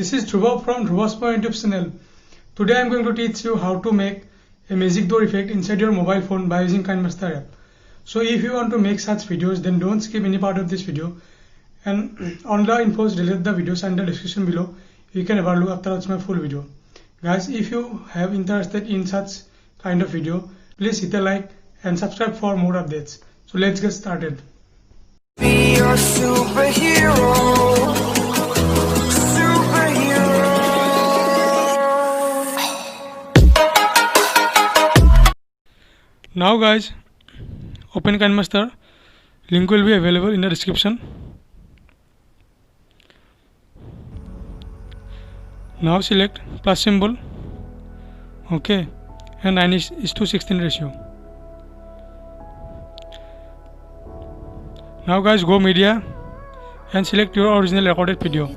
this is Dhruba from Dhruba'spoint YouTube channel. Today I am going to teach you how to make a magic door effect inside your mobile phone by using Kinemaster app. So if you want to make such videos, then don't skip any part of this video, and on the infos related the videos and the description below, you can have a look after watching my full video. Guys, if you have interested in such kind of video, please hit a like and subscribe for more updates. So let's get started. Be your superhero. Now guys, open Kinemaster. Link will be available in the description. Now select plus symbol, okay, and 9:16 ratio. Now guys, go media and select your original recorded video.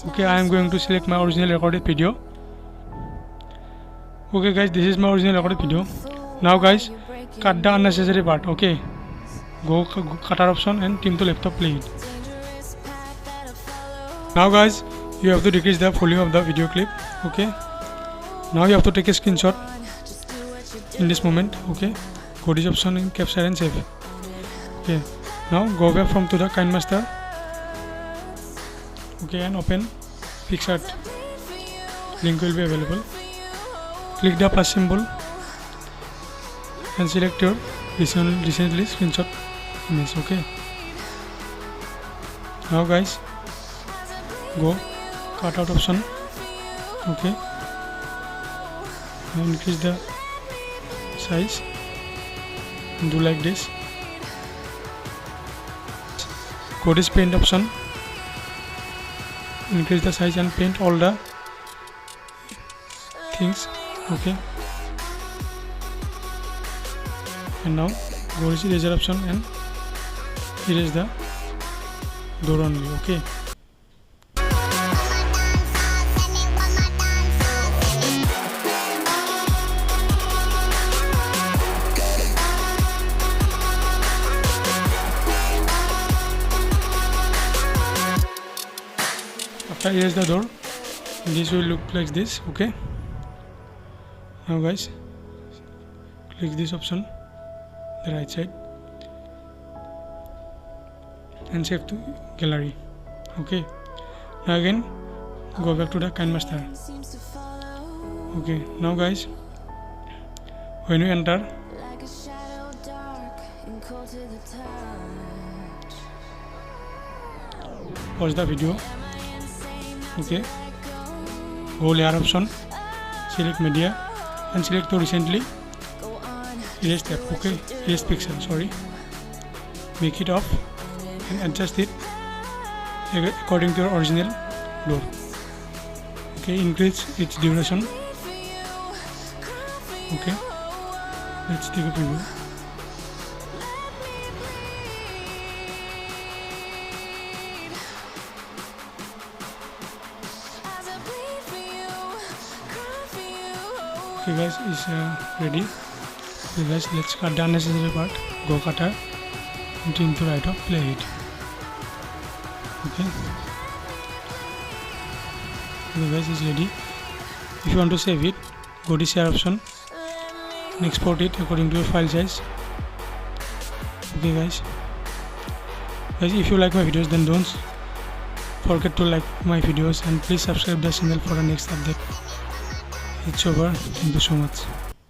Okay, I am going to select my original recorded video. Okay guys, this is my original recorded video. Now guys, cut the unnecessary part. Okay, go cutter option and trim to laptop, play it. Now guys, you have to decrease the volume of the video clip. Okay, now you have to take a screenshot in this moment. Okay, go to this option and capture and save. Okay, now go back to the Kinemaster. Okay, and open Picsart. Link will be available. Click the plus symbol and select your recently screenshot image. Okay, now guys, go cutout option. Okay, now increase the size and do like this. Go to paint option, increase the size and paint all the things. Okay, and now go to eraser option and erase the door only. Okay, after erase the door, this will look like this. Okay, now guys, click this option, the right side, and save to gallery. Okay, now again go back to the Kinemaster. Okay, now guys, when you enter, pause the video. Okay, go layer option, select media and select the recently erased tab. Okay, erased pixel, sorry. Make it off and adjust it according to your original door. Okay, increase its duration. Okay, let's take a preview. Okay guys, is ready. Okay guys, let's cut the unnecessary part. Go cutter and trim to right of, play it. Okay, okay guys, is ready. If you want to save it, go to share option and export it according to your file size. Okay guys, if you like my videos, then don't forget to like my videos and please subscribe the channel for the next update. It's over. Thank you so much.